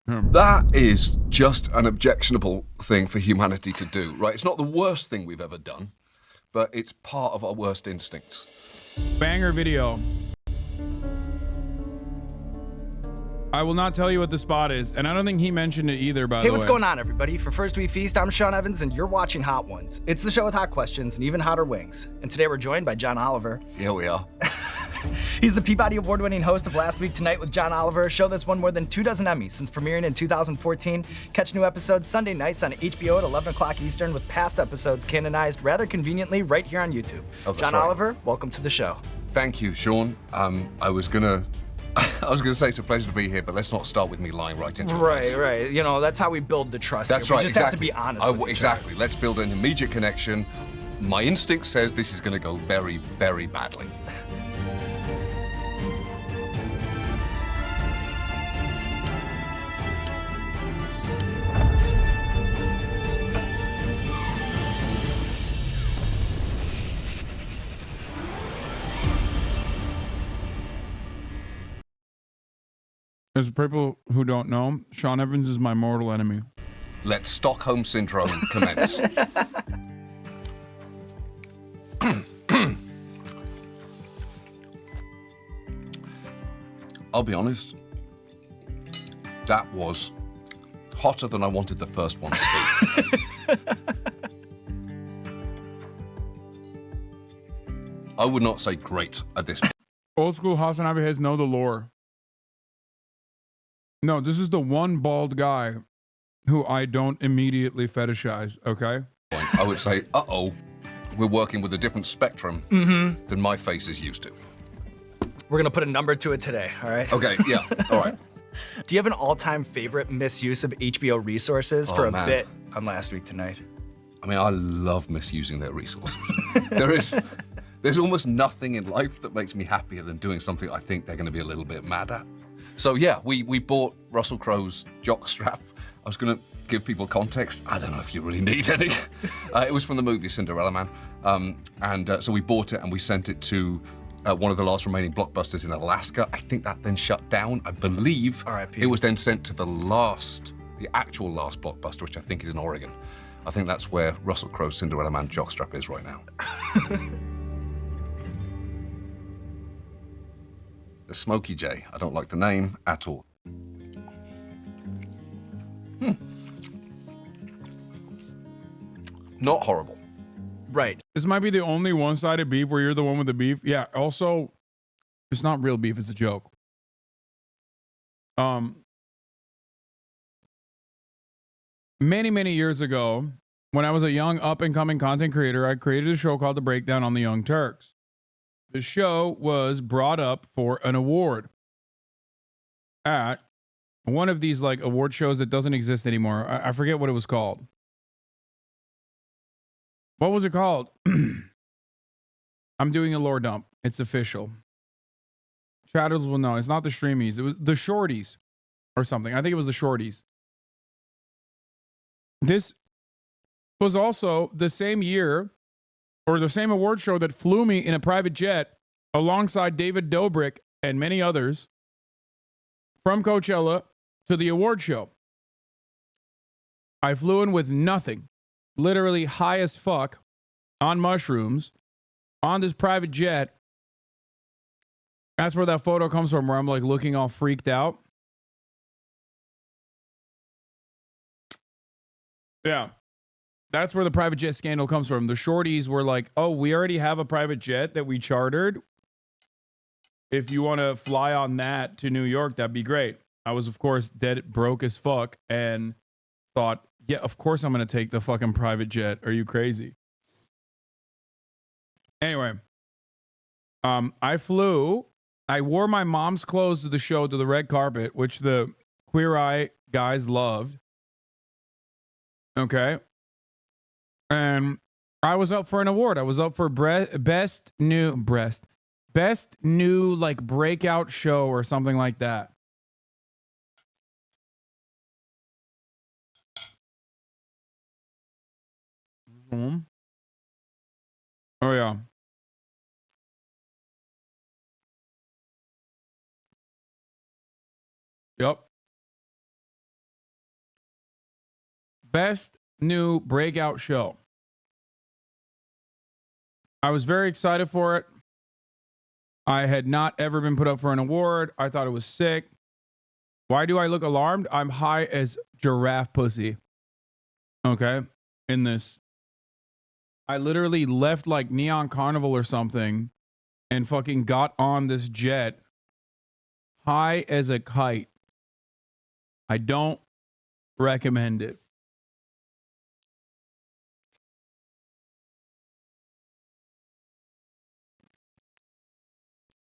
That is just an objectionable thing for humanity to do, right? It's not the worst thing we've ever done, but it's part of our worst instincts. Banger video. I will not tell you what the spot is, and I don't think he mentioned it either, by the way. Hey, what's going on, everybody? For First We Feast, I'm Sean Evans, and you're watching Hot Ones. It's the show with hot questions and even hotter wings. And today we're joined by Jon Oliver. Here we are. He's the Peabody Award-winning host of Last Week Tonight with Jon Oliver, a show that's won more than 24 Emmys since premiering in 2014. Catch new episodes Sunday nights on HBO at 11 o'clock Eastern, with past episodes canonized rather conveniently right here on YouTube. Jon Oliver, welcome to the show. Thank you, Sean. I was gonna say it's a pleasure to be here, but let's not start with me lying right into the face. Right. You know, that's how we build the trust. That's here. right. We just exactly. have to be honest with each Exactly. other. Let's build an immediate connection. My instinct says this is going to go very, very badly. As people who don't know, Sean Evans is my mortal enemy. Let Stockholm Syndrome commence. I'll be honest, that was hotter than I wanted the first one to be. I would not say great at this point. Old school HasanAbi heads know the lore. No, this is the one bald guy who I don't immediately fetishize, okay? I would say, uh-oh, we're working with a different spectrum than my face is used to. We're going to put a number to it today, all right? Okay, yeah, all right. Do you have an all-time favorite misuse of HBO resources for a bit on Last Week Tonight? I mean, I love misusing their resources. There's almost nothing in life that makes me happier than doing something I think they're going to be a little bit mad at. So yeah, we bought Russell Crowe's jockstrap. I was going to give people context. I don't know if you really need any. It was from the movie Cinderella Man. So we bought it and we sent it to one of the last remaining Blockbusters in Alaska. I think that then shut down. I believe R.I.P. it was then sent to the actual last Blockbuster, which I think is in Oregon. I think that's where Russell Crowe's Cinderella Man jockstrap is right now. The Smokey J. I don't like the name at all. Not horrible. Right. This might be the only one-sided beef where you're the one with the beef. Yeah, also, it's not real beef, it's a joke. Many years ago, when I was a young up-and-coming content creator, I created a show called The Breakdown on the Young Turks. The show was brought up for an award at one of these like award shows that doesn't exist anymore. I forget what it was called. What was it called? I'm doing a lore dump. It's official. Chatters will know. It's not the Streamies. It was the Shorties or something. I think it was the Shorties. This was also the same year or the same award show that flew me in a private jet alongside David Dobrik and many others from Coachella to the award show. I flew in with nothing, literally high as fuck, on mushrooms, on this private jet. That's where that photo comes from, where I'm like looking all freaked out. Yeah. That's where the private jet scandal comes from. The Shorties were like, oh, we already have a private jet that we chartered. If you want to fly on that to New York, that'd be great. I was, of course, dead broke as fuck and thought, yeah, of course I'm going to take the fucking private jet. Are you crazy? Anyway, I flew. I wore my mom's clothes to the show, to the red carpet, which the Queer Eye guys loved. Okay. And I was up for an award. I was up for best new like breakout show or something like that. Oh yeah. Yep. Best new breakout show. I was very excited for it. I had not ever been put up for an award. I thought it was sick. Why do I look alarmed? I'm high as giraffe pussy. Okay, in this. I literally left like Neon Carnival or something and fucking got on this jet high as a kite. I don't recommend it.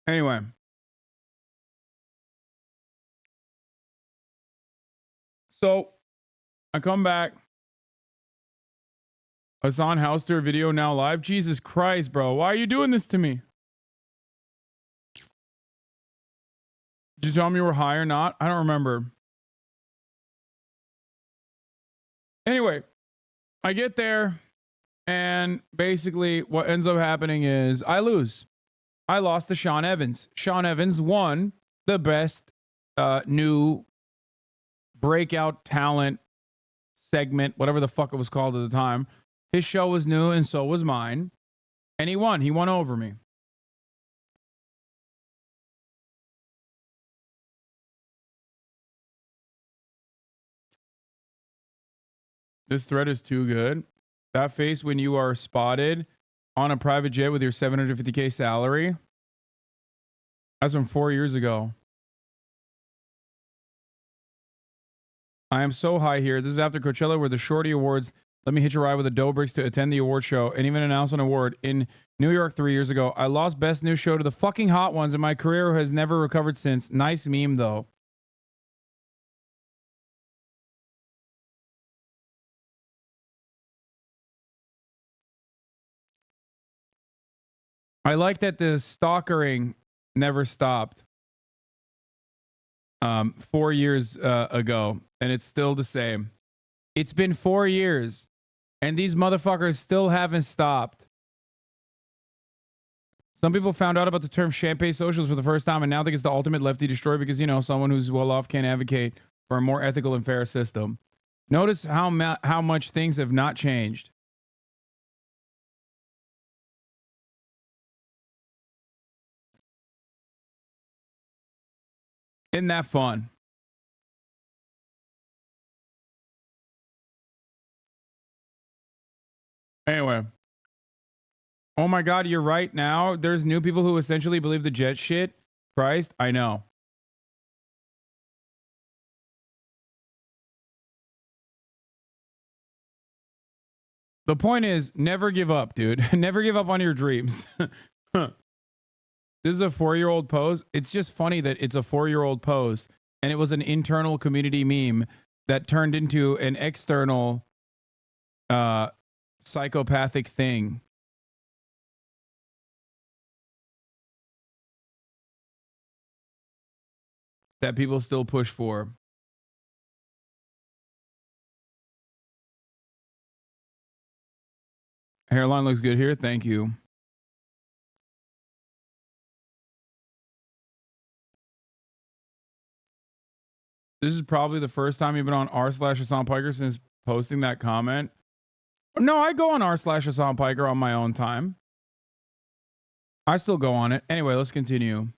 Anyway. So I come back. Hasan Houster video now live. Jesus Christ, bro. Why are you doing this to me? Did you tell me you were high or not? I don't remember. Anyway, I get there, and basically what ends up happening is I lose. I lost to Sean Evans. Sean Evans won the best new breakout talent segment, whatever the fuck it was called at the time. His show was new, and so was mine. And he won. He won over me. This thread is too good. That face when you are spotted on a private jet with your $750K salary. That's from 4 years ago. I am so high here. This is after Coachella, where the Shorty Awards let me hitch a ride with the Dobricks to attend the award show and even announce an award in New York 3 years ago. I lost Best New Show to the fucking Hot Ones, and my career has never recovered since. Nice meme, though. I like that the stalkering never stopped 4 years ago, and it's still the same. It's been 4 years, and these motherfuckers still haven't stopped. Some people found out about the term champagne socials for the first time, and now think it's the ultimate lefty destroy because, you know, someone who's well off can't advocate for a more ethical and fair system. Notice how much things have not changed. Isn't that fun? Anyway. Oh my God, you're right now. There's new people who essentially believe the jet shit. Christ, I know. The point is, never give up, dude. Never give up on your dreams. This is a 4-year-old pose. It's just funny that it's a 4-year-old pose, and it was an internal community meme that turned into an external psychopathic thing. That people still push for. Hairline looks good here. Thank you. This is probably the first time you've been on r/Hasan Piker since posting that comment. No, I go on r/Hasan Piker on my own time. I still go on it. Anyway, let's continue.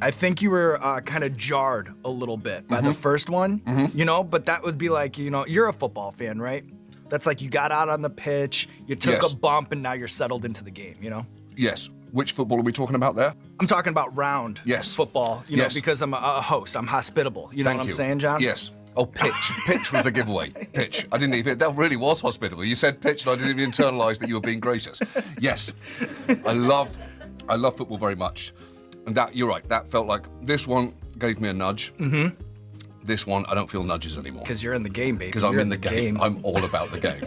I think you were kind of jarred a little bit by the first one, you know, but that would be like, you know, you're a football fan, right? That's like you got out on the pitch, you took a bump, and now you're settled into the game, you know? Yes. Which football are we talking about there? I'm talking about round football, you know, because I'm a host. I'm hospitable. You know what I'm saying, John? Yes. Oh, pitch. Pitch was the giveaway. Pitch. I didn't even, that really was hospitable. You said pitch and I didn't even internalize that you were being gracious. Yes. I love football very much. And that, you're right, that felt like, this one gave me a nudge. Mm-hmm. This one, I don't feel nudges anymore. Because you're in the game, baby. Because I'm in the game. I'm all about the game.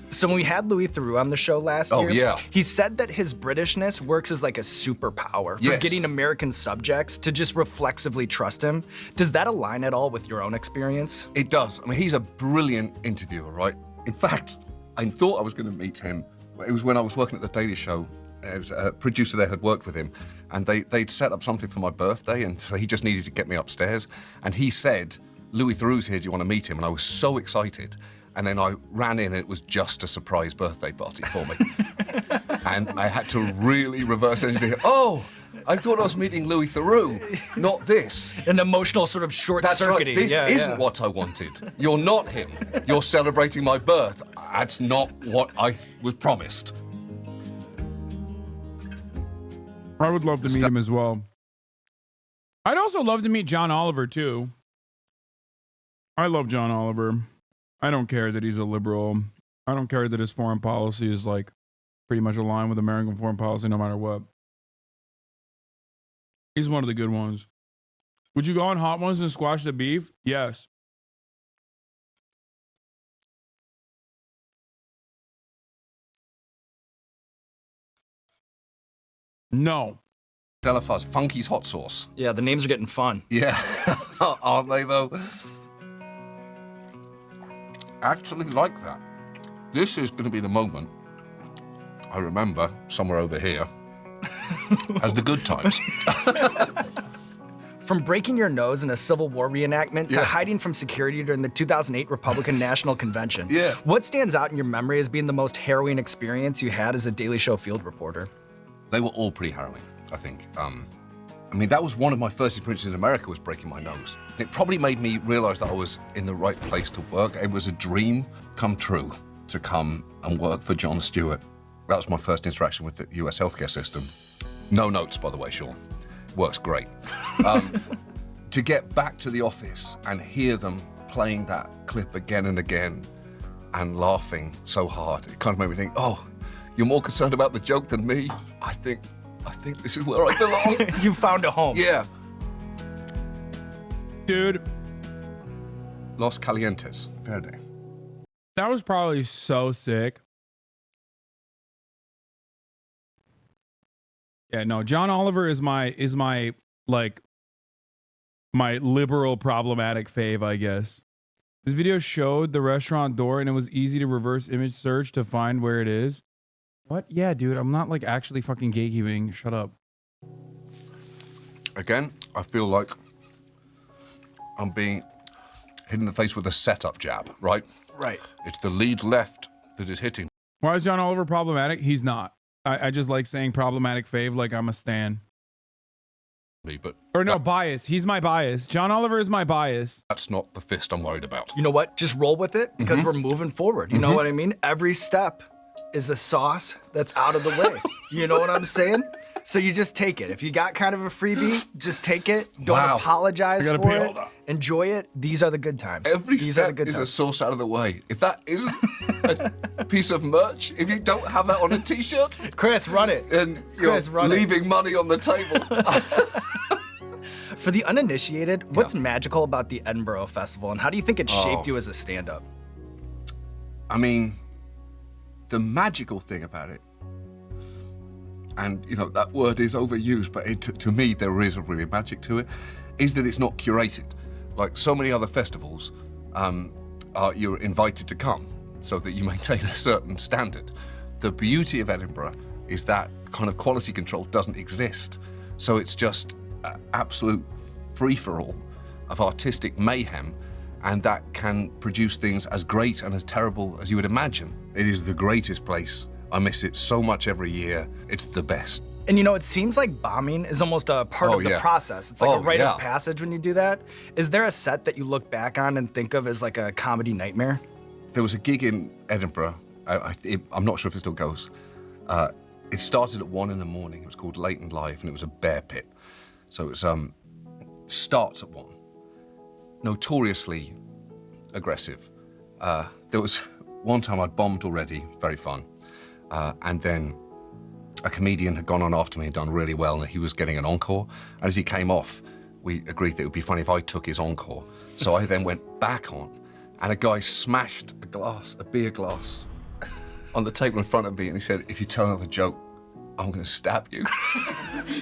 So when we had Louis Theroux on the show last year, yeah. He said that his Britishness works as like a superpower for getting American subjects to just reflexively trust him. Does that align at all with your own experience? It does. I mean, he's a brilliant interviewer, right? In fact, I thought I was going to meet him. It was when I was working at The Daily Show. It was a producer there had worked with him, and they'd set up something for my birthday, and so he just needed to get me upstairs. And he said, Louis Theroux's here, do you want to meet him? And I was so excited. And then I ran in and it was just a surprise birthday party for me. And I had to really reverse engineer. Oh, I thought I was meeting Louis Theroux, not this. An emotional sort of short-circuiting. That's right, this isn't what I wanted. You're not him. You're celebrating my birth. That's not what I was promised. I would love to meet him as well. I'd also love to meet Jon Oliver, too. I love Jon Oliver. I don't care that he's a liberal. I don't care that his foreign policy is like pretty much aligned with American foreign policy no matter what. He's one of the good ones. Would you go on Hot Ones and squash the beef? Yes. No. Delafaz, Funky's hot sauce. Yeah, the names are getting fun. Yeah, aren't they though? Actually like that. This is going to be the moment I remember somewhere over here as the good times. From breaking your nose in a Civil War reenactment to hiding from security during the 2008 Republican National Convention. Yeah. What stands out in your memory as being the most harrowing experience you had as a Daily Show field reporter? They were all pretty harrowing, I think. I mean, that was one of my first experiences in America, was breaking my nose. It probably made me realize that I was in the right place to work. It was a dream come true to come and work for Jon Stewart. That was my first interaction with the US healthcare system. No notes, by the way, Sean. Works great. To get back to the office and hear them playing that clip again and again and laughing so hard, it kind of made me think, oh, you're more concerned about the joke than me? I think this is where I belong. You found a home. Yeah. Dude. Los Calientes, Verde. That was probably so sick. Yeah, no, Jon Oliver is my like my liberal problematic fave, I guess. This video showed the restaurant door and it was easy to reverse image search to find where it is. What? Yeah, dude, I'm not like actually fucking gatekeeping. Shut up. Again, I feel like I'm being hit in the face with a setup jab, right? Right. It's the lead left that is hitting. Why is Jon Oliver problematic? He's not. I just like saying problematic fave like I'm a stan. Me, but or no, bias. He's my bias. Jon Oliver is my bias. That's not the fist I'm worried about. You know what? Just roll with it because we're moving forward. You know what I mean? Every step is a sauce that's out of the way. You know what I'm saying? So you just take it. If you got kind of a freebie, just take it. Don't apologize for it. Enjoy it. These are the good times. Every step is a sauce out of the way. If that isn't a piece of merch, if you don't have that on a t-shirt, Chris, run it. And you're leaving money on the table. For the uninitiated, what's magical about the Edinburgh Festival, and how do you think it shaped you as a stand-up? I mean, the magical thing about it, and you know that word is overused, but to me there is a really magic to it, is that it's not curated. Like so many other festivals, you're invited to come so that you maintain a certain standard. The beauty of Edinburgh is that kind of quality control doesn't exist. So it's just absolute free-for-all of artistic mayhem, and that can produce things as great and as terrible as you would imagine. It is the greatest place. I miss it so much every year. It's the best. And you know, it seems like bombing is almost a part of the process. It's like a rite of passage when you do that. Is there a set that you look back on and think of as like a comedy nightmare? There was a gig in Edinburgh. I'm not sure if it still goes. It started at 1 a.m. It was called Late and Live, and it was a bear pit. So it starts at 1. Notoriously aggressive. There was one time I'd bombed already, very fun. And then a comedian had gone on after me and done really well, and he was getting an encore. And as he came off, we agreed that it would be funny if I took his encore. So I then went back on, and a guy smashed a beer glass, on the table in front of me, and he said, "If you tell another joke, I'm gonna stab you."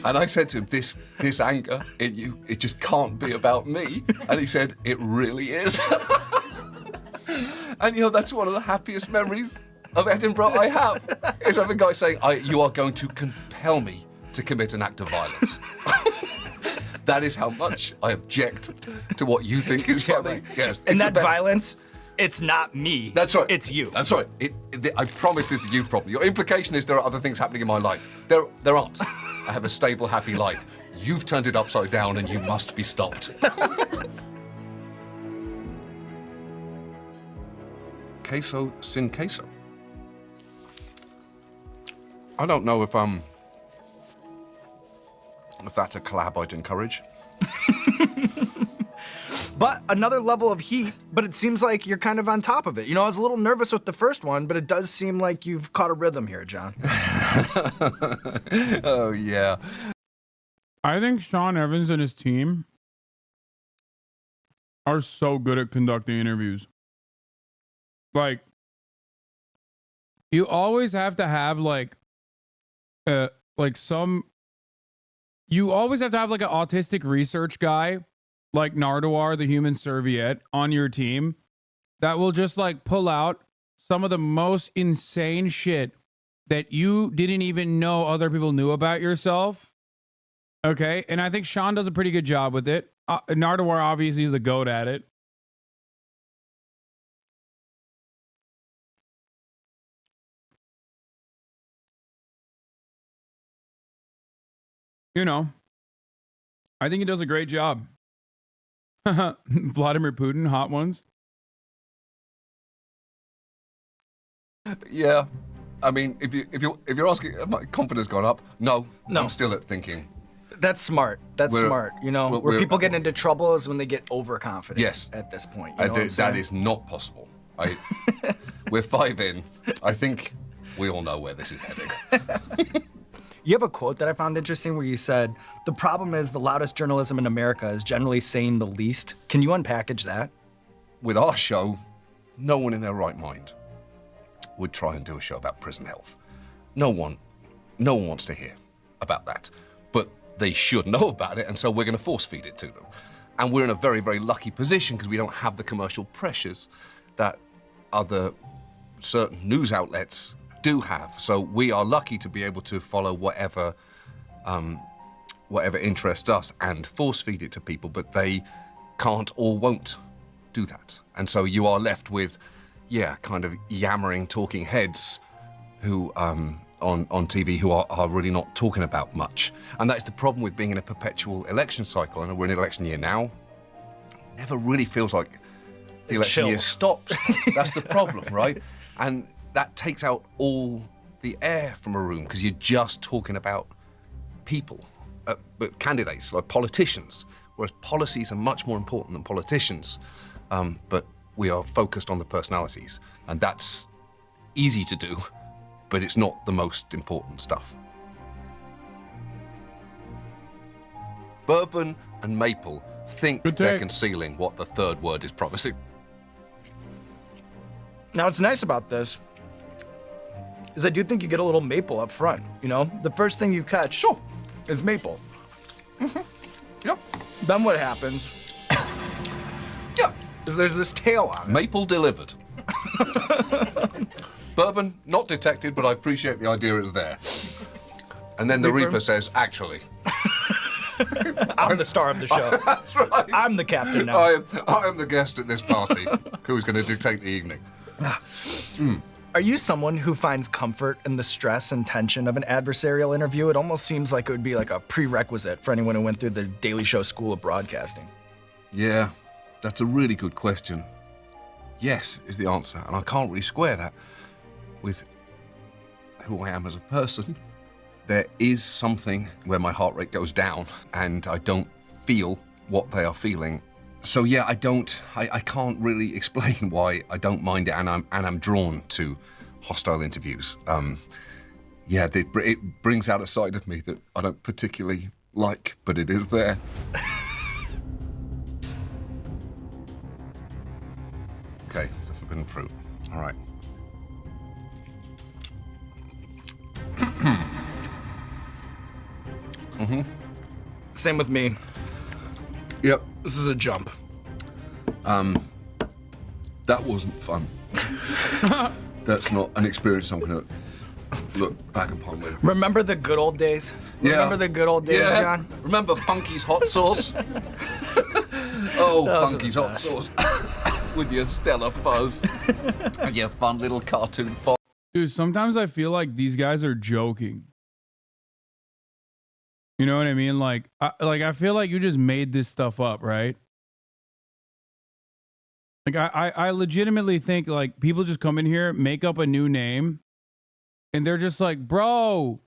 And I said to him, this anger in you, it just can't be about me. And he said, "It really is." And you know, that's one of the happiest memories of Edinburgh I have, is having a guy saying, you are going to compel me to commit an act of violence. That is how much I object to what you think is funny. Yes, And it's that the best. violence, it's not me. That's right. It's you. That's right. I promise this is you problem. Your implication is there are other things happening in my life. There aren't. I have a stable, happy life. You've turned it upside down and you must be stopped. Queso sin queso. I don't know if that's a collab I'd encourage. But another level of heat, but it seems like you're kind of on top of it. You know, I was a little nervous with the first one, but it does seem like you've caught a rhythm here, Jon. Oh, yeah. I think Sean Evans and his team are so good at conducting interviews. Like, you always have to have you always have to have like an autistic research guy, like Nardwar, the human serviette, on your team that will just like pull out some of the most insane shit that you didn't even know other people knew about yourself. Okay. And I think Sean does a pretty good job with it. Nardwar obviously is a goat at it. You know, I think he does a great job. Vladimir Putin, hot ones. Yeah. I mean, if you're asking, have my confidence gone up? No. I'm still at thinking. That's smart. That's smart. You know, where people get into trouble is when they get overconfident. Yes. At this point. You know what I'm that saying? is not possible. We're 5 in. I think we all know where this is heading. You have a quote that I found interesting where you said, the problem is the loudest journalism in America is generally saying the least. Can you unpackage that? With our show, no one in their right mind would try and do a show about prison health. No one wants to hear about that. But they should know about it, and so we're going to force feed it to them. And we're in a very, very lucky position because we don't have the commercial pressures that other certain news outlets do have. So we are lucky to be able to follow whatever interests us and force feed it to people, but they can't or won't do that. And so you are left with, kind of yammering talking heads who on TV who are really not talking about much. And that is the problem with being in a perpetual election cycle. And we're in an election year now. It never really feels like the election year stops. That's the problem, right? And that takes out all the air from a room because you're just talking about people, but candidates, like politicians, whereas policies are much more important than politicians. But we are focused on the personalities, and that's easy to do, but it's not the most important stuff. Bourbon and maple think they're concealing what the third word is promising. Now, what's nice about this is I do think you get a little maple up front. You know, the first thing you catch is maple. Mm-hmm. Yep. Then what happens? Yeah. Is there's this tail on it. Maple delivered. Bourbon not detected, but I appreciate the idea it's there. And then the Reaper says, actually. I'm the star of the show. That's right. I'm the captain now. I am the guest at this party who's going to dictate the evening. Are you someone who finds comfort in the stress and tension of an adversarial interview? It almost seems like it would be like a prerequisite for anyone who went through the Daily Show School of Broadcasting. Yeah, that's a really good question. Yes is the answer, and I can't really square that with who I am as a person. There is something where my heart rate goes down and I don't feel what they are feeling. So yeah, I can't really explain why I don't mind it, and I'm drawn to hostile interviews. It brings out a side of me that I don't particularly like, but it is there. Okay, the forbidden fruit. All right. Mm-hmm. Same with me. Yep. This is a jump. That wasn't fun. That's not an experience I'm gonna look back upon with. Remember the good old days? Yeah. Remember the good old days, Yeah. John? Remember Funky's hot sauce? Oh, Those are Funky's the hot best. sauce. With your stellar fuzz. And your fun little cartoon fox. Dude, sometimes I feel like these guys are joking. You know what I mean? Like I feel like you just made this stuff up, right? Like I legitimately think like people just come in here, make up a new name, and they're just like, bro,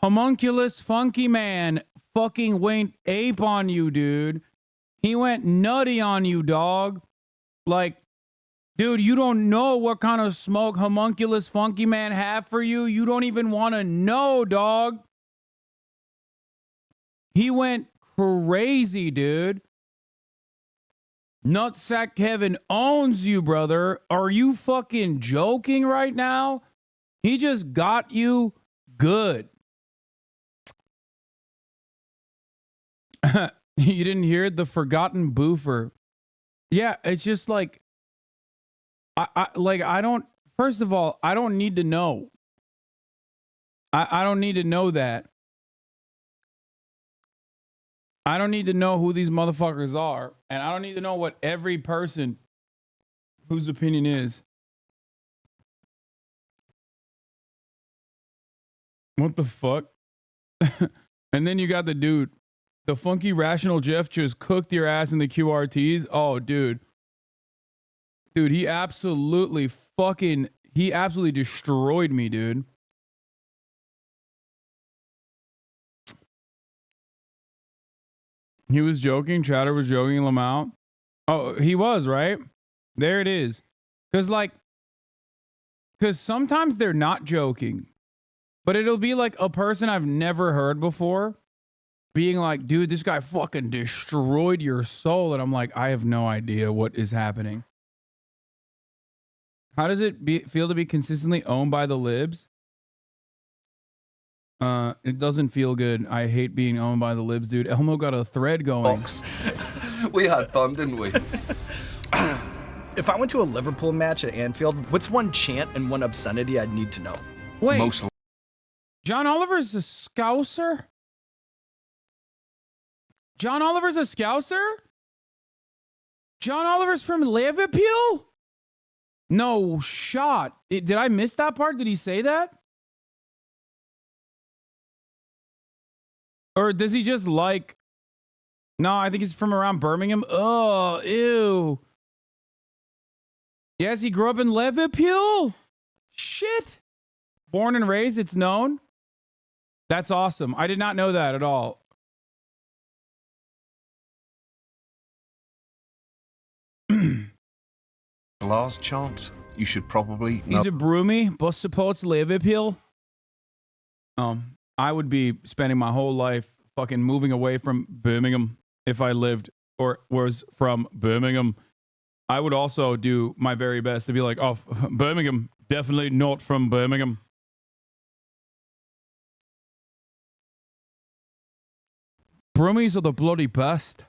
homunculus funky man fucking went ape on you, dude. He went nutty on you, dog. Like, dude, you don't know what kind of smoke homunculus funky man have for you. You don't even want to know, dog. He went crazy, dude. Nutsack Kevin owns you, brother. Are you fucking joking right now? He just got you good. You didn't hear it? The forgotten boofer. Yeah, it's just like I don't, first of all, I don't need to know. I don't need to know that. I don't need to know who these motherfuckers are. And I don't need to know what every person whose opinion is. What the fuck? And then you got the dude, the funky rational Jeff just cooked your ass in the QRTs. Oh, dude. Dude, he absolutely destroyed me, dude. He was joking. Chatter was joking. Lamau. Oh, he was, right? There it is. Because sometimes they're not joking. But it'll be like a person I've never heard before being like, dude, this guy fucking destroyed your soul. And I'm like, I have no idea what is happening. How does it feel to be consistently owned by the libs? It doesn't feel good. I hate being owned by the libs, dude. Elmo got a thread going. Fox. We had fun, didn't we? If I went to a Liverpool match at Anfield, what's one chant and one obscenity I'd need to know? Wait, Most Jon Oliver's a Scouser? Jon Oliver's a Scouser? Jon Oliver's from Liverpool? No shot. Did I miss that part? Did he say that? Or does he just like... No, I think he's from around Birmingham. Oh, ew. Yes, he grew up in Liverpool. Shit. Born and raised, it's known. That's awesome. I did not know that at all. last chance. You should probably... He's a Broomy, but supports Liverpool. I would be spending my whole life fucking moving away from Birmingham if I lived or was from Birmingham. I would also do my very best to be like, oh, Birmingham, definitely not from Birmingham. Brummies are the bloody best.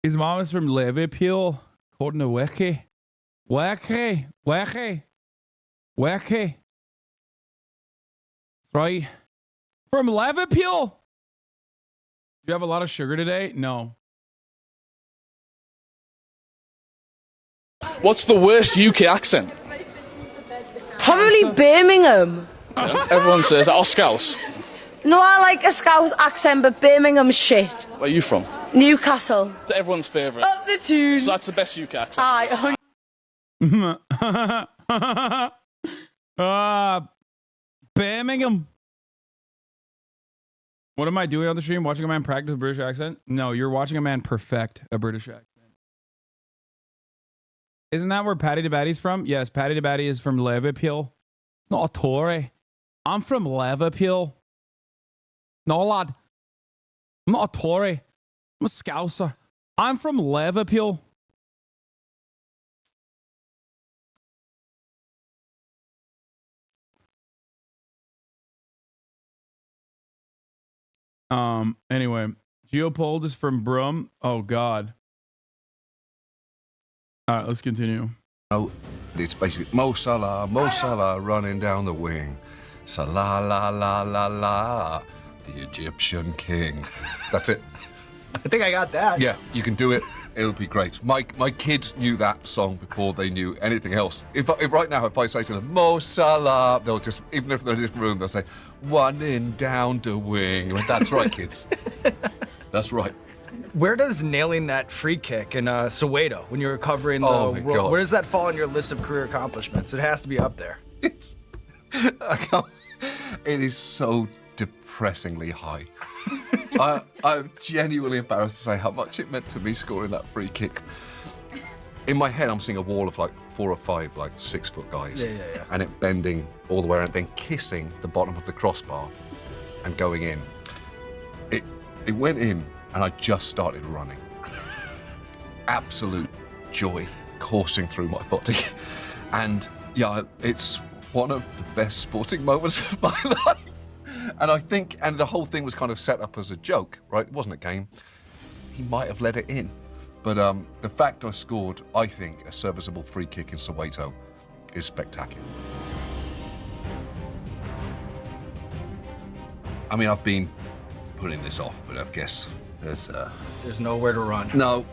His mom is from Liverpool, according to Wiki. Wiki. Right. From Liverpool. Do you have a lot of sugar today? No. What's the worst UK accent? Probably Birmingham. Everyone says, oh, Scouse. No, I like a Scouse accent, but Birmingham's shit. Where are you from? Newcastle. Everyone's favourite. Up the tune. So that's the best UK accent. Aye, Birmingham. What am I doing on the stream? Watching a man practice a British accent? No, you're watching a man perfect a British accent. Isn't that where Paddy DeBatty's from? Yes, Paddy DeBatty is from Liverpool. Not a Tory. I'm from Liverpool. No, lad. I'm not a Tory. I'm a Scouser. I'm from Liverpool. Anyway, Geopold is from Brum. Oh, God. All right, let's continue. No, it's basically Mo Salah running down the wing. Salah, la, la, la, la, the Egyptian king. That's it. I think I got that. Yeah, you can do it. It'll be great. My kids knew that song before they knew anything else. If right now, if I say to them, Mo Salah, they'll just, even if they're in a different room, they'll say, running down the wing. Like, that's right, kids. That's right. Where does nailing that free kick in Soweto when you were covering the Oh, my world, God. where does that fall on your list of career accomplishments? It has to be up there. I can't, it is so depressingly high. I'm genuinely embarrassed to say how much it meant to me scoring that free kick. In my head, I'm seeing a wall of like 4 or 5 like 6-foot guys, Yeah. and it bending all the way around, then kissing the bottom of the crossbar and going in. It went in, and I just started running. Absolute joy coursing through my body, and yeah, it's one of the best sporting moments of my life. And I think, and the whole thing was kind of set up as a joke, right? It wasn't a game. He might have let it in. But the fact I scored, I think, a serviceable free kick in Soweto is spectacular. I mean, I've been putting this off, but I guess there's nowhere to run. No.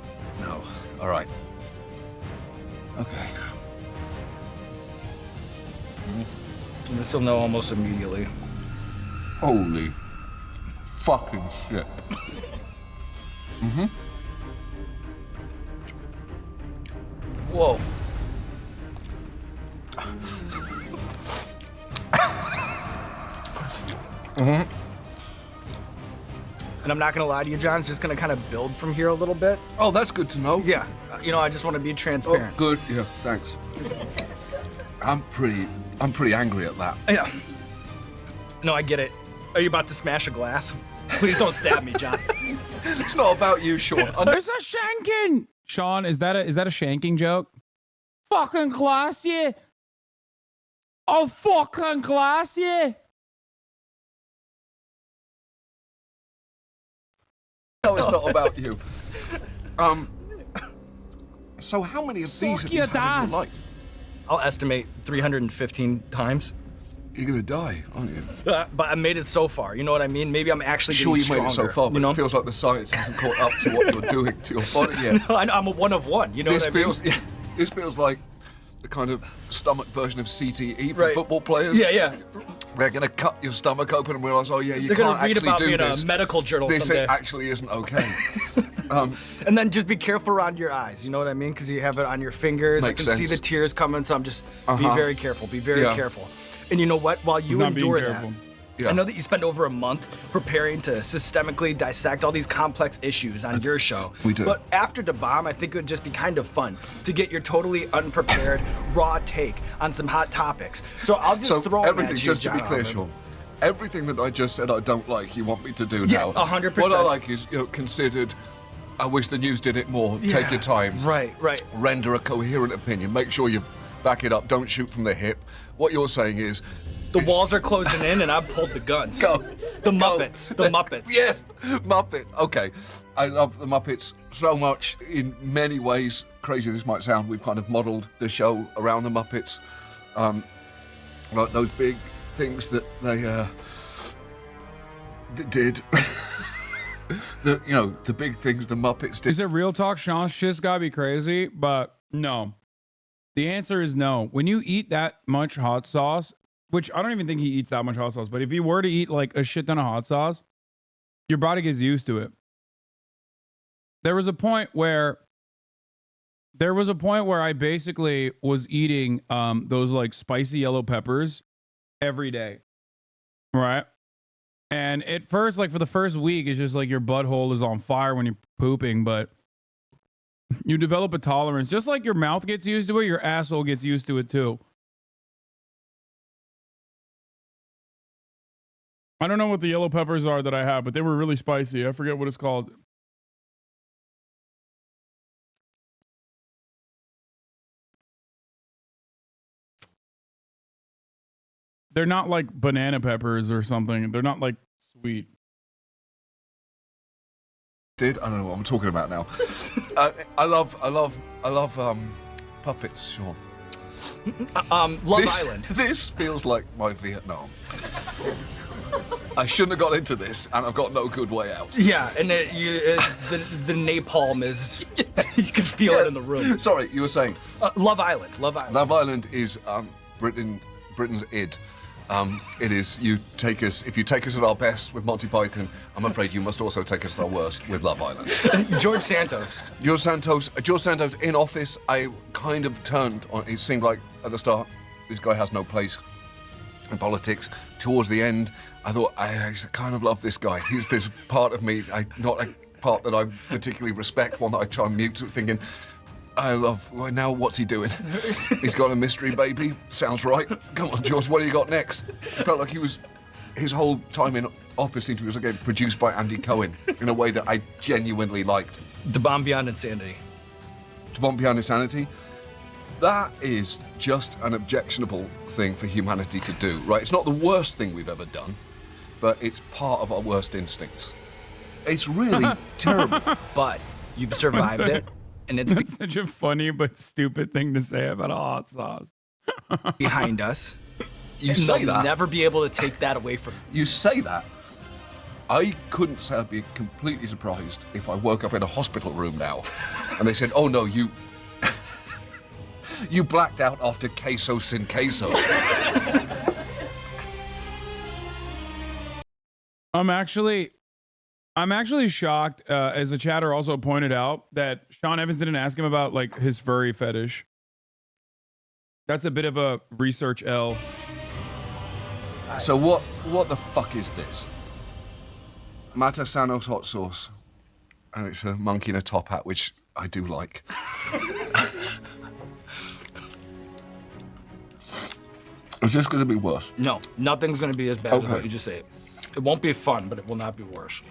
All right. Okay. This will know almost immediately. Holy fucking shit. Whoa. And I'm not gonna lie to you, John, it's just gonna kind of build from here a little bit. Oh, that's good to know. Yeah, I just want to be Oh, transparent. good. Yeah, thanks. I'm pretty angry at that. Yeah. No, I get it. Are you about to smash a glass? Please don't stab me, John. It's not about you, Sean. There's a shanking. Sean, is that a shanking joke? Fucking class, yeah. Oh, fucking class, yeah. No, it's not about you. So how many of these have you your had in dad. your life? I'll estimate 315 times. You're gonna die, aren't you? But I made it so far. You know what I mean? Maybe I'm actually Sure, getting you made it so stronger, far, but you know? it feels like the science hasn't caught up to what you're doing to your body yet. I'm a one of one. You know This what I mean? feels, this feels like the kind of stomach version of CTE for Right. football players. Yeah. They're gonna cut your stomach open and realize, oh yeah, you They're can't gonna read actually about do me in this. a medical journal This someday. actually isn't okay. And then just be careful around your eyes. You know what I mean? Because you have it on your fingers. Makes I can see sense. the tears coming, so I'm just be very careful. Be very Yeah. careful. And you know what? While you not being endure that, careful. Yeah. I know that you spend over a month preparing to systemically dissect all these complex issues on your show. We do. But after the bomb, I think it would just be kind of fun to get your totally unprepared, raw take on some hot topics. So I'll just So throw 'em everything, at you, just to be Jon clear, Oliver. Sean, everything that I just said I don't like, you want me to do Yeah, now. 100%. What I like is, considered. I wish the news did it more. Take Yeah. your time. Right. Render a coherent opinion. Make sure you back it up. Don't shoot from the hip. What you're saying is. The walls are closing in, and I've pulled the guns. Go. The Go. Muppets. The Muppets. Yes, Muppets. Okay, I love the Muppets so much. In many ways, crazy this might sound, we've kind of modelled the show around the Muppets. Like those big things that they did. The big things the Muppets did. Is it real talk? Sean's shit's gotta be crazy, but no. The answer is no. When you eat that much hot sauce, which I don't even think he eats that much hot sauce, but if he were to eat like a shit ton of hot sauce, your body gets used to it. There was a point where I basically was eating those like spicy yellow peppers every day. Right? And at first, like for the first week, it's just like your butthole is on fire when you're pooping, but you develop a tolerance. Just like your mouth gets used to it, your asshole gets used to it too. I don't know what the yellow peppers are that I have, but they were really spicy. I forget what it's called. They're not like banana peppers or something. They're not like sweet. I don't know what I'm talking about now. I love puppets, Sean. Love Island. This feels like my Vietnam. I shouldn't have got into this, and I've got no good way out. Yeah, and the napalm is, you can feel it in the room. Sorry, you were saying? Love Island. Love Island. Love Island is Britain's id. It is, if you take us at our best with Monty Python, I'm afraid you must also take us at our worst with Love Island. George Santos. George Santos in office, I kind of turned on, it seemed like at the start, this guy has no place in politics. Towards the end, I thought, I kind of love this guy. He's this part of me, not a part that I particularly respect, one that I try and mute, thinking, well, now what's he doing? He's got a mystery baby, sounds right. Come on, George, what do you got next? It felt like his whole time in office seemed to be again produced by Andy Cohen in a way that I genuinely liked. The Bomb Beyond Insanity. To Bomb Beyond Insanity, that is just an objectionable thing for humanity to do, right? It's not the worst thing we've ever done, but it's part of our worst instincts. It's really terrible. But you've survived it, and it's That's such a funny but stupid thing to say about a hot sauce. behind us. You And say they'll that. never be able to take that away from you. You say that. I couldn't say I'd be completely surprised if I woke up in a hospital room now and they said, oh no, you blacked out after queso sin queso. I'm actually shocked, as the chatter also pointed out, that Sean Evans didn't ask him about like his furry fetish. That's a bit of a research L. So what the fuck is this? Matasanos hot sauce. And it's a monkey in a top hat, which I do like. Is this going to be worse? No, nothing's going to be as bad as what you just said. It won't be fun, but it will not be worse.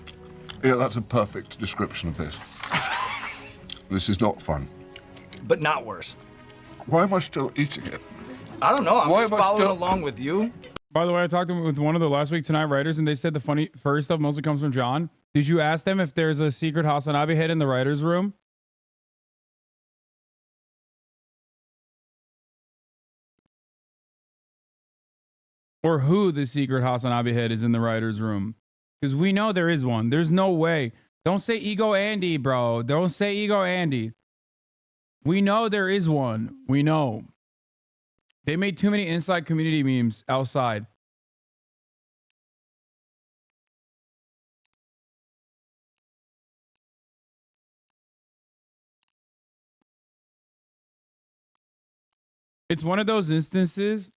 Yeah, that's a perfect description of this. This is not fun. But not worse. Why am I still eating it? I don't know. I'm Why just am I following still- along with you. By the way, I talked with one of the Last Week Tonight writers, and they said the funny furry stuff mostly comes from John. Did you ask them if there's a secret HasanAbi head in the writer's room? Or who the secret HasanAbi head is in the writer's room? Because we know there is one. There's no way. Don't say Ego Andy, bro. Don't say Ego Andy. We know there is one. We know. They made too many inside community memes outside. It's one of those instances.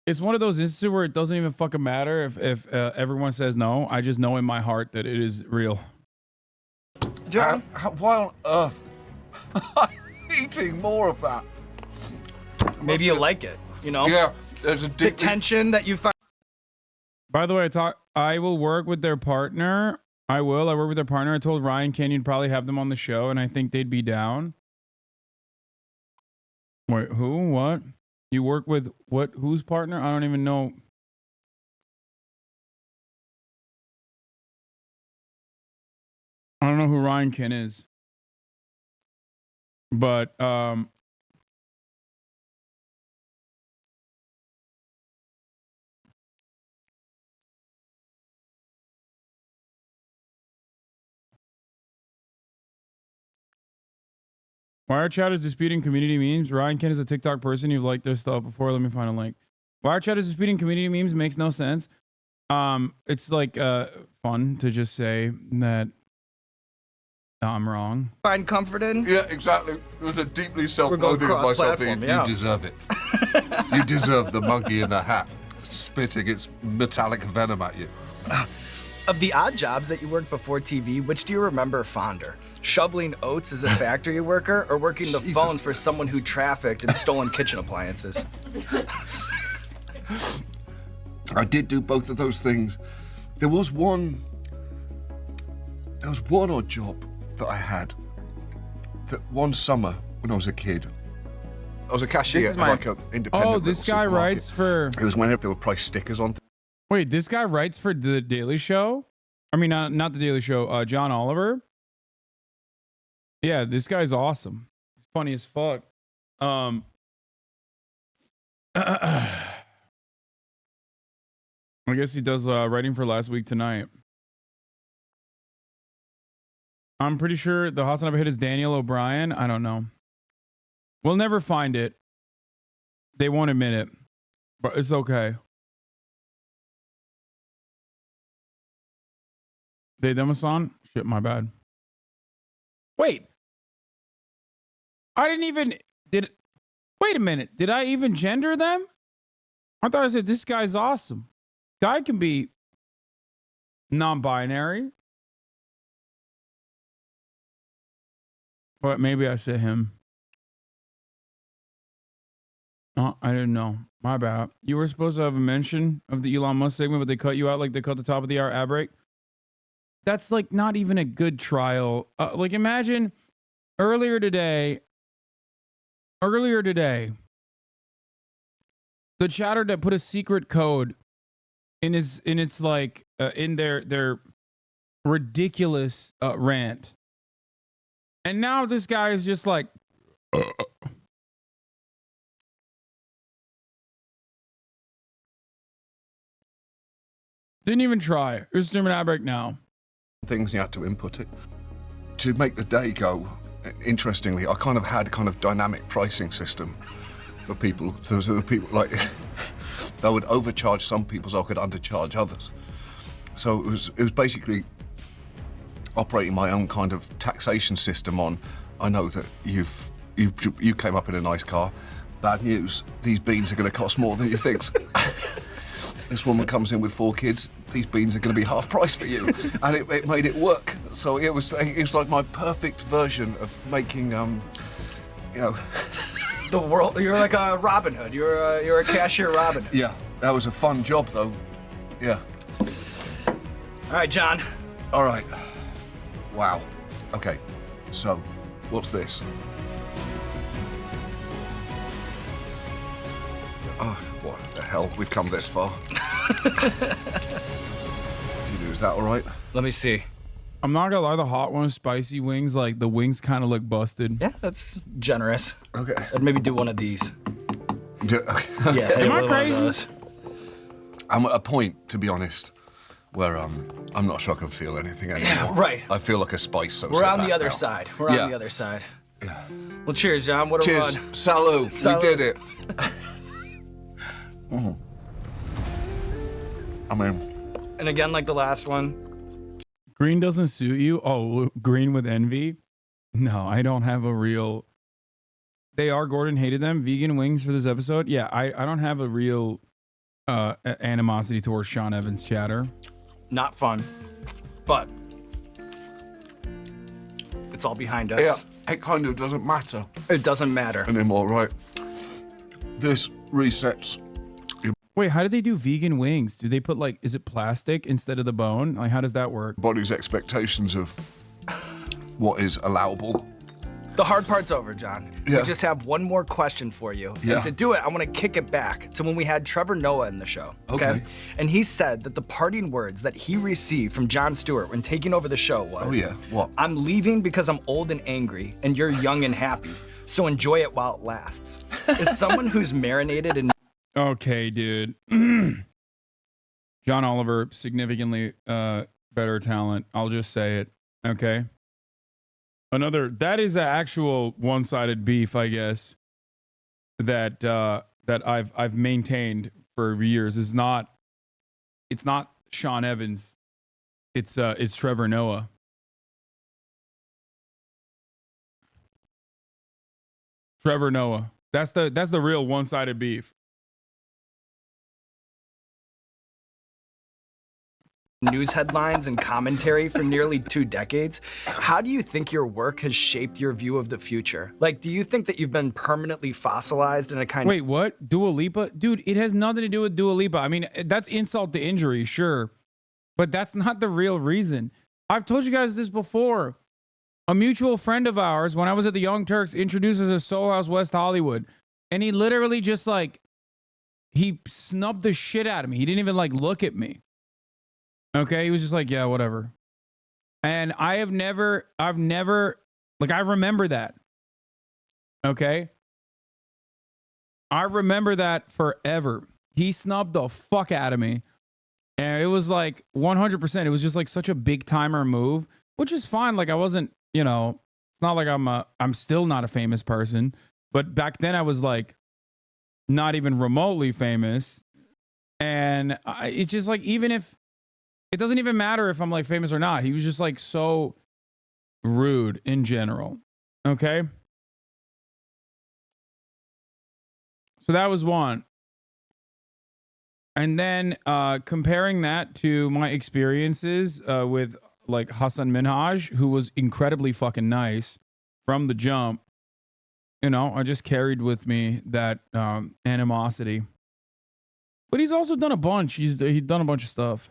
It's one of those instances where it doesn't even fucking matter if everyone says no. I just know in my heart that it is real. John? Why on earth am I eating more of that? Maybe you like it, you know? Yeah, there's a The deep tension that you find. By the way, I will work with their partner. I work with their partner. I told Ryan Kenyon probably have them on the show, and I think they'd be down. Wait, who? What? You work with what? Whose partner? I don't even know. I don't know who Ryan Ken is. But Wire Chat is disputing community memes. Ryan Ken is a TikTok person. You've liked their stuff before. Let me find a link. Wire Chat is disputing community memes. Makes no sense. It's like fun to just say that I'm wrong. Find comfort in. Yeah, exactly. There's a deeply going self-loathing of myself. cross-platform, yeah. You deserve it. You deserve the monkey in the hat spitting its metallic venom at you. Of the odd jobs that you worked before TV, which do you remember fonder? Shoveling oats as a factory worker or working the Jesus phones for someone who trafficked and stolen kitchen appliances? I did do both of those things. There was one odd job that I had. That one summer when I was a kid, I was a cashier at like an independent. Oh, this little guy supermarket. writes for. It was whenever there were price stickers on. Wait, this guy writes for The Daily Show? I mean, not The Daily Show, Jon Oliver? Yeah, this guy's awesome. He's funny as fuck. I guess he does writing for Last Week Tonight. I'm pretty sure the HasanAbi hit is Daniel O'Brien. I don't know. We'll never find it. They won't admit it, but it's okay. They them a song? Shit, my bad. Wait. I didn't even... Wait a minute. Did I even gender them? I thought I said, this guy's awesome. Guy can be non-binary. But maybe I said him. Oh, I didn't know. My bad. You were supposed to have a mention of the Elon Musk segment, but they cut you out like they cut the top of the hour ad break. That's like not even a good trial. Like imagine earlier today, the chatter that put a secret code in its like in their ridiculous rant, and now this guy is just like. Didn't even try. Here's the ad break now. Things you had to input it to make the day go. Interestingly, I kind of had kind of dynamic pricing system for people. So the people like I would overcharge some people, so I could undercharge others. So it was basically operating my own kind of taxation system on. I know that you came up in a nice car. Bad news. These beans are going to cost more than you think. This woman comes in with 4 kids. These beans are going to be half price for you, and it made it work. So it was like my perfect version of making, The world. You're like a Robin Hood. You're a cashier Robin Hood. Yeah, that was a fun job though. Yeah. All right, John. All right. Wow. Okay. So, what's this? Oh, what the hell? We've come this far. Is that all right? Let me see. I'm not gonna lie, the hot ones, spicy wings, like the wings kind of look busted. Yeah, that's generous. Okay. I'd maybe do one of these. Okay. Yeah. Am I one of crazy? those. I'm at a point, to be honest, where I'm not sure I can feel anything anymore. Right. I feel like a spice. We're on the other side. We're on the other side. Well, cheers, John. What a Cheers. run. Salut. Salut. We did it. I mean, And again, like the last one. Green doesn't suit you? Oh, green with envy? No, I don't have a real... They are, Gordon hated them. Vegan wings for this episode? Yeah, I don't have a real animosity towards Sean Evans chatter. Not fun, but it's all behind us. yeah, it kind of doesn't matter It doesn't matter. anymore, right? This resets Wait, how do they do vegan wings? Do they put like, is it plastic instead of the bone? Like, how does that work? body's expectations of what is allowable. The hard part's over, John. Yeah. We just have one more question for you. Yeah. And to do it, I want to kick it back to when we had Trevor Noah in the show. Okay. And he said that the parting words that he received from Jon Stewart when taking over the show was, Oh, yeah. What? I'm leaving because I'm old and angry, and you're young and happy. So enjoy it while it lasts. As someone who's marinated in Okay, dude. Jon Oliver, significantly better talent. I'll just say it. Okay. That is an actual one-sided beef, I guess, that I've maintained for years. It's not Sean Evans. It's Trevor Noah. Trevor Noah. That's the real one-sided beef. news headlines and commentary for nearly 2 decades. How do you think your work has shaped your view of the future? Like, do you think that you've been permanently fossilized in a kind Wait, what? Dua Lipa? Dude, it has nothing to do with Dua Lipa. I mean, that's insult to injury, sure. But that's not the real reason. I've told you guys this before. A mutual friend of ours, when I was at the Young Turks, introduced us to Soul House West Hollywood. And he literally just he snubbed the shit out of me. He didn't even look at me. Okay, he was just like, yeah, whatever. And I've never, I remember that. Okay? I remember that forever. He snubbed the fuck out of me. And it was like 100%. It was just like such a big timer move, which is fine. Like I wasn't, you know, it's not like I'm still not a famous person. But back then I was like not even remotely famous. And it's just like, even if, it doesn't even matter if I'm like famous or not. He was just like so rude in general. Okay. So that was one. And then comparing that to my experiences with like Hasan Minhaj, who was incredibly fucking nice from the jump, you know, I just carried with me that animosity. But he's also done a bunch. He's done a bunch of stuff.